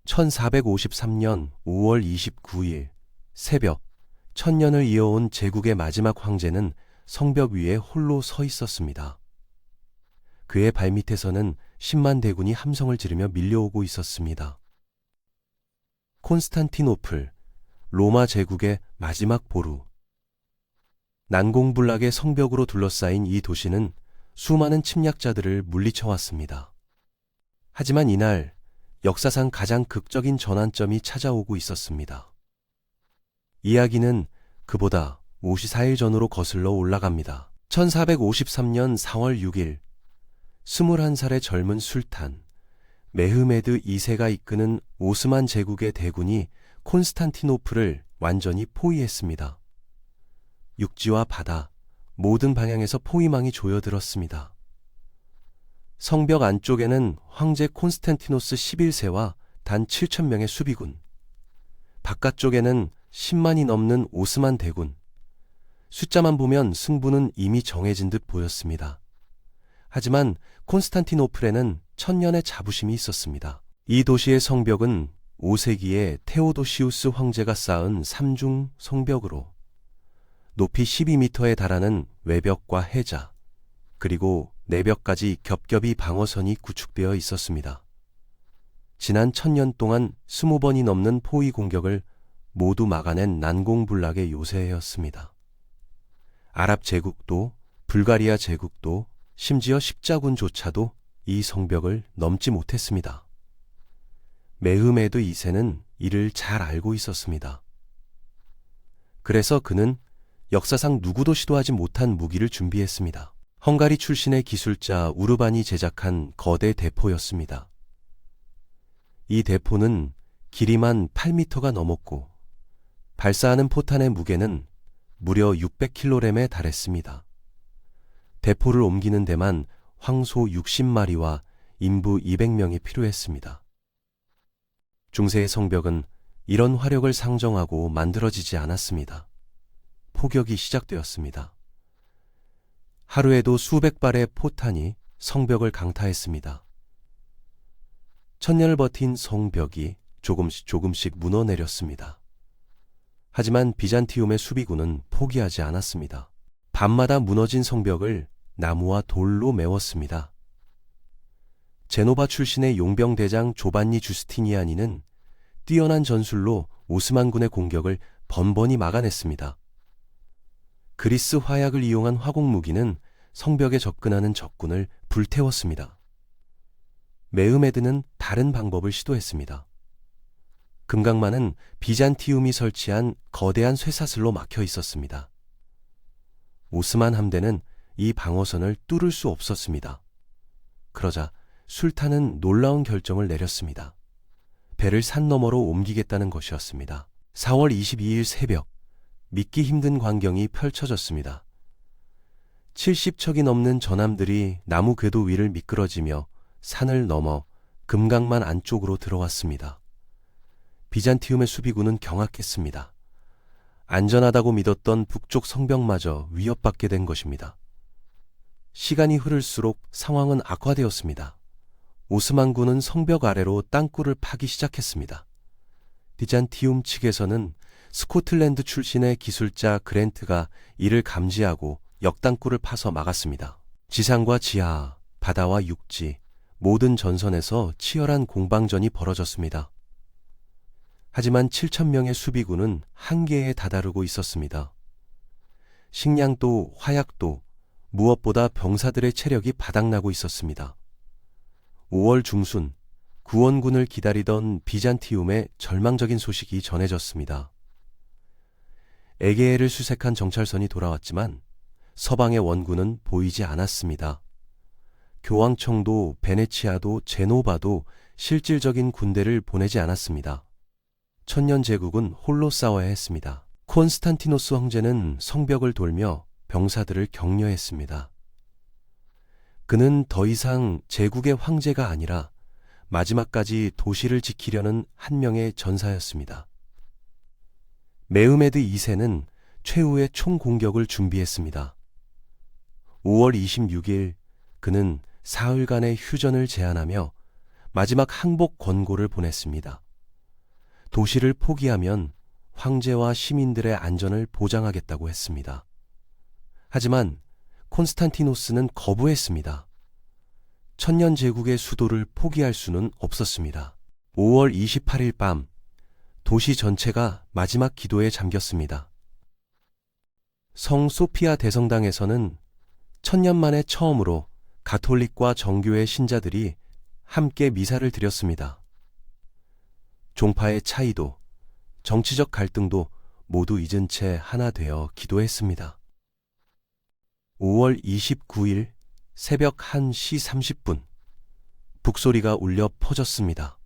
1453년 5월 29일 새벽, 천년을 이어온 제국의 마지막 황제는 성벽 위에 홀로 서 있었습니다. 그의 발밑에서는 10만 대군이 함성을 지르며 밀려오고 있었습니다. 콘스탄티노플, 로마 제국의 마지막 보루. 난공불락의 성벽으로 둘러싸인 이 도시는 수많은 침략자들을 물리쳐왔습니다. 하지만 이날 역사상 가장 극적인 전환점이 찾아오고 있었습니다. 이야기는 그보다 54일 전으로 거슬러 올라갑니다. 1453년 4월 6일 21살의 젊은 술탄 메흐메드 2세가 이끄는 오스만 제국의 대군이 콘스탄티노플을 완전히 포위했습니다. 육지와 바다, 모든 방향에서 포위망이 조여들었습니다. 성벽 안쪽에는 황제 콘스탄티노스 11세와 단 7,000명의 수비군, 바깥쪽에는 10만이 넘는 오스만 대군. 숫자만 보면 승부는 이미 정해진 듯 보였습니다. 하지만 콘스탄티노플에는 천년의 자부심이 있었습니다. 이 도시의 성벽은 5세기에 테오도시우스 황제가 쌓은 3중 성벽으로 높이 12m에 달하는 외벽과 해자, 그리고 내벽까지 겹겹이 방어선이 구축되어 있었습니다. 지난 1000년 동안 20번이 넘는 포위 공격을 모두 막아낸 난공불락의 요새였습니다. 아랍 제국도, 불가리아 제국도, 심지어 십자군조차도 이 성벽을 넘지 못했습니다. 메흐메드 2세는 이를 잘 알고 있었습니다. 그래서 그는 역사상 누구도 시도하지 못한 무기를 준비했습니다. 헝가리 출신의 기술자 우르반이 제작한 거대 대포였습니다. 이 대포는 길이만 8m가 넘었고 발사하는 포탄의 무게는 무려 600kg에 달했습니다. 대포를 옮기는 데만 황소 60마리와 인부 200명이 필요했습니다. 중세의 성벽은 이런 화력을 상정하고 만들어지지 않았습니다. 포격이 시작되었습니다. 하루에도 수백 발의 포탄이 성벽을 강타했습니다. 천년을 버틴 성벽이 조금씩 무너내렸습니다. 하지만 비잔티움의 수비군은 포기하지 않았습니다. 밤마다 무너진 성벽을 나무와 돌로 메웠습니다. 제노바 출신의 용병대장 조반니 주스티니아니는 뛰어난 전술로 오스만군의 공격을 번번이 막아냈습니다. 그리스 화약을 이용한 화공무기는 성벽에 접근하는 적군을 불태웠습니다. 메흐메드는 다른 방법을 시도했습니다. 금강만은 비잔티움이 설치한 거대한 쇠사슬로 막혀 있었습니다. 오스만 함대는 이 방어선을 뚫을 수 없었습니다. 그러자 술탄은 놀라운 결정을 내렸습니다. 배를 산 너머로 옮기겠다는 것이었습니다. 4월 22일 새벽, 믿기 힘든 광경이 펼쳐졌습니다. 70척이 넘는 전함들이 나무 궤도 위를 미끄러지며 산을 넘어 금강만 안쪽으로 들어왔습니다. 비잔티움의 수비군은 경악했습니다. 안전하다고 믿었던 북쪽 성벽마저 위협받게 된 것입니다. 시간이 흐를수록 상황은 악화되었습니다. 오스만군은 성벽 아래로 땅굴을 파기 시작했습니다. 비잔티움 측에서는 스코틀랜드 출신의 기술자 그랜트가 이를 감지하고 역땅굴을 파서 막았습니다. 지상과 지하, 바다와 육지, 모든 전선에서 치열한 공방전이 벌어졌습니다. 하지만 7,000명의 수비군은 한계에 다다르고 있었습니다. 식량도 화약도 무엇보다 병사들의 체력이 바닥나고 있었습니다. 5월 중순 구원군을 기다리던 비잔티움의 절망적인 소식이 전해졌습니다. 에게해를 수색한 정찰선이 돌아왔지만 서방의 원군은 보이지 않았습니다. 교황청도 베네치아도 제노바도 실질적인 군대를 보내지 않았습니다. 천년 제국은 홀로 싸워야 했습니다. 콘스탄티노스 황제는 성벽을 돌며 병사들을 격려했습니다. 그는 더 이상 제국의 황제가 아니라 마지막까지 도시를 지키려는 한 명의 전사였습니다. 메흐메드 2세는 최후의 총공격을 준비했습니다. 5월 26일 그는 사흘간의 휴전을 제안하며 마지막 항복 권고를 보냈습니다. 도시를 포기하면 황제와 시민들의 안전을 보장하겠다고 했습니다. 하지만 콘스탄티노스는 거부했습니다. 천년제국의 수도를 포기할 수는 없었습니다. 5월 28일 밤, 도시 전체가 마지막 기도에 잠겼습니다. 성 소피아 대성당에서는 천년 만에 처음으로 가톨릭과 정교회 신자들이 함께 미사를 드렸습니다. 종파의 차이도, 정치적 갈등도 모두 잊은 채 하나 되어 기도했습니다. 5월 29일 새벽 1시 30분, 북소리가 울려 퍼졌습니다.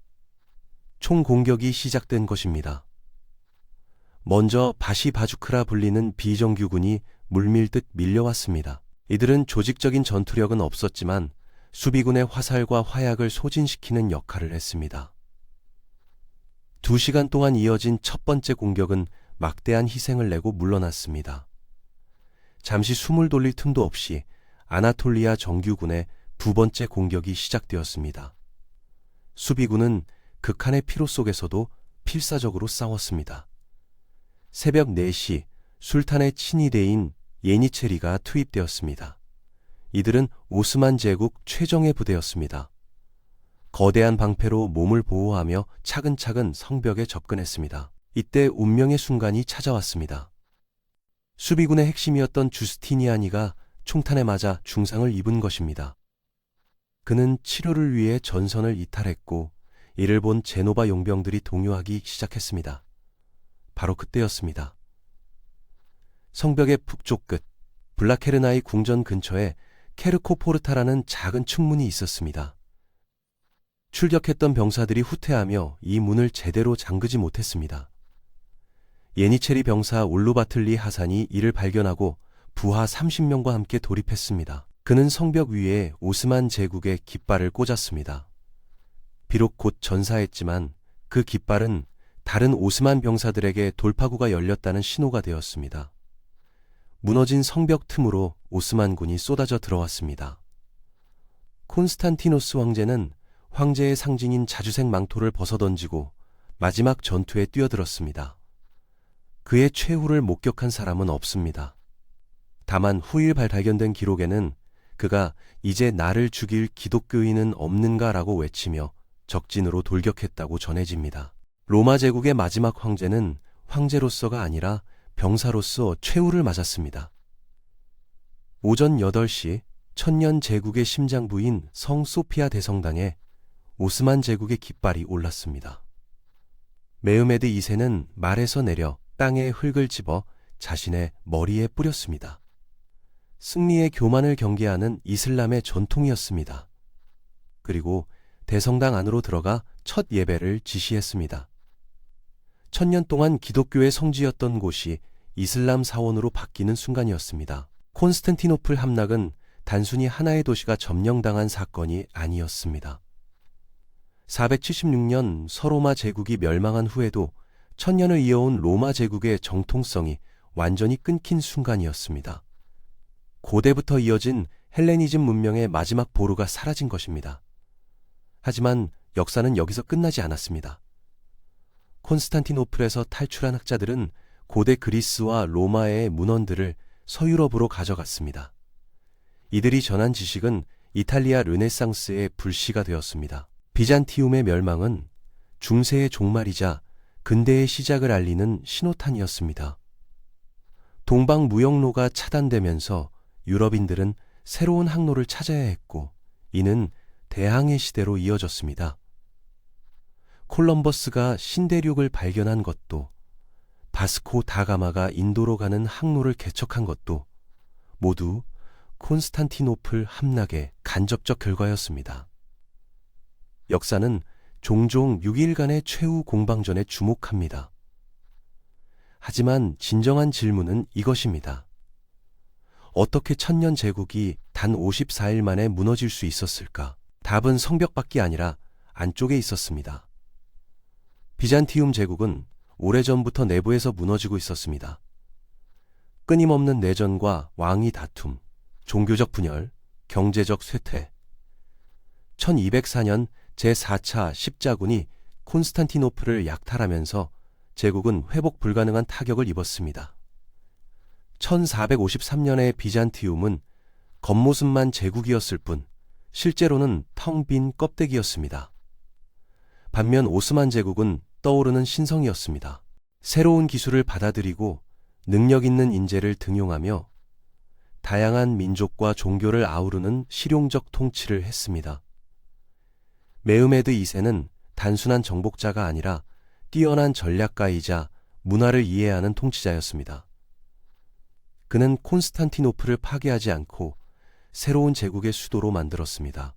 총공격이 시작된 것입니다. 먼저 바시바주크라 불리는 비정규군이 물밀듯 밀려왔습니다. 이들은 조직적인 전투력은 없었지만 수비군의 화살과 화약을 소진시키는 역할을 했습니다. 2시간 동안 이어진 첫 번째 공격은 막대한 희생을 내고 물러났습니다. 잠시 숨을 돌릴 틈도 없이 아나톨리아 정규군의 두 번째 공격이 시작되었습니다. 수비군은 극한의 피로 속에서도 필사적으로 싸웠습니다. 새벽 4시 술탄의 친위대인 예니체리가 투입되었습니다. 이들은 오스만 제국 최정예 부대였습니다. 거대한 방패로 몸을 보호하며 차근차근 성벽에 접근했습니다. 이때 운명의 순간이 찾아왔습니다. 수비군의 핵심이었던 주스티니아니가 총탄에 맞아 중상을 입은 것입니다. 그는 치료를 위해 전선을 이탈했고 이를 본 제노바 용병들이 동요하기 시작했습니다. 바로 그때였습니다. 성벽의 북쪽 끝 블라케르나이 궁전 근처에 케르코포르타라는 작은 측문이 있었습니다. 출격했던 병사들이 후퇴하며 이 문을 제대로 잠그지 못했습니다. 예니체리 병사 울루바틀리 하산이 이를 발견하고 부하 30명과 함께 돌입했습니다. 그는 성벽 위에 오스만 제국의 깃발을 꽂았습니다. 비록 곧 전사했지만 그 깃발은 다른 오스만 병사들에게 돌파구가 열렸다는 신호가 되었습니다. 무너진 성벽 틈으로 오스만군이 쏟아져 들어왔습니다. 콘스탄티노스 황제는 황제의 상징인 자주색 망토를 벗어던지고 마지막 전투에 뛰어들었습니다. 그의 최후를 목격한 사람은 없습니다. 다만 후일 발견된 기록에는 그가 이제 나를 죽일 기독교인은 없는가라고 외치며 적진으로 돌격했다고 전해집니다. 로마 제국의 마지막 황제는 황제로서가 아니라 병사로서 최후를 맞았습니다. 오전 8시 천년 제국의 심장부인 성 소피아 대성당에 오스만 제국의 깃발이 올랐습니다. 메흐메드 2세는 말에서 내려 땅에 흙을 집어 자신의 머리에 뿌렸습니다. 승리의 교만을 경계하는 이슬람의 전통이었습니다. 그리고 대성당 안으로 들어가 첫 예배를 지시했습니다. 천년 동안 기독교의 성지였던 곳이 이슬람 사원으로 바뀌는 순간이었습니다. 콘스탄티노플 함락은 단순히 하나의 도시가 점령당한 사건이 아니었습니다. 476년 서로마 제국이 멸망한 후에도 천년을 이어온 로마 제국의 정통성이 완전히 끊긴 순간이었습니다. 고대부터 이어진 헬레니즘 문명의 마지막 보루가 사라진 것입니다. 하지만 역사는 여기서 끝나지 않았습니다. 콘스탄티노플에서 탈출한 학자들은 고대 그리스와 로마의 문헌들을 서유럽으로 가져갔습니다. 이들이 전한 지식은 이탈리아 르네상스의 불씨가 되었습니다. 비잔티움의 멸망은 중세의 종말이자 근대의 시작을 알리는 신호탄이었습니다. 동방 무역로가 차단되면서 유럽인들은 새로운 항로를 찾아야 했고 이는 대항해 시대로 이어졌습니다. 콜럼버스가 신대륙을 발견한 것도 바스코 다가마가 인도로 가는 항로를 개척한 것도 모두 콘스탄티노플 함락의 간접적 결과였습니다. 역사는 종종 6일간의 최후 공방전에 주목합니다. 하지만 진정한 질문은 이것입니다. 어떻게 천년 제국이 단 54일 만에 무너질 수 있었을까? 답은 성벽밖에 아니라 안쪽에 있었습니다. 비잔티움 제국은 오래전부터 내부에서 무너지고 있었습니다. 끊임없는 내전과 왕위 다툼, 종교적 분열, 경제적 쇠퇴. 1204년 제4차 십자군이 콘스탄티노플을 약탈하면서 제국은 회복 불가능한 타격을 입었습니다. 1453년의 비잔티움은 겉모습만 제국이었을 뿐 실제로는 텅 빈 껍데기였습니다. 반면 오스만 제국은 떠오르는 신성이었습니다. 새로운 기술을 받아들이고 능력 있는 인재를 등용하며 다양한 민족과 종교를 아우르는 실용적 통치를 했습니다. 메흐메드 2세는 단순한 정복자가 아니라 뛰어난 전략가이자 문화를 이해하는 통치자였습니다. 그는 콘스탄티노플을 파괴하지 않고 새로운 제국의 수도로 만들었습니다.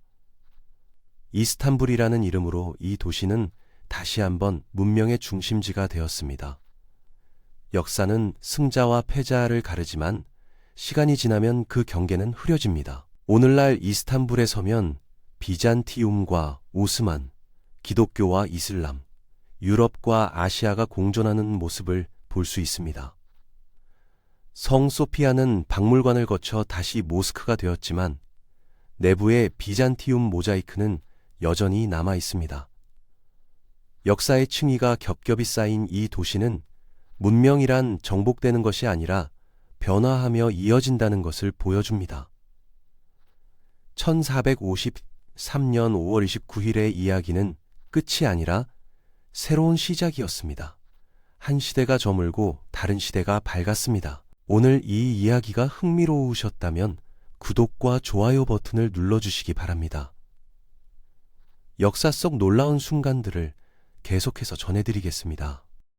이스탄불이라는 이름으로 이 도시는 다시 한번 문명의 중심지가 되었습니다. 역사는 승자와 패자를 가르지만 시간이 지나면 그 경계는 흐려집니다. 오늘날 이스탄불에 서면 비잔티움과 오스만, 기독교와 이슬람, 유럽과 아시아가 공존하는 모습을 볼 수 있습니다. 성 소피아는 박물관을 거쳐 다시 모스크가 되었지만 내부의 비잔티움 모자이크는 여전히 남아 있습니다. 역사의 층위가 겹겹이 쌓인 이 도시는 문명이란 정복되는 것이 아니라 변화하며 이어진다는 것을 보여줍니다. 1453년 5월 29일의 이야기는 끝이 아니라 새로운 시작이었습니다. 한 시대가 저물고 다른 시대가 밝았습니다. 오늘 이 이야기가 흥미로우셨다면 구독과 좋아요 버튼을 눌러주시기 바랍니다. 역사 속 놀라운 순간들을 계속해서 전해드리겠습니다.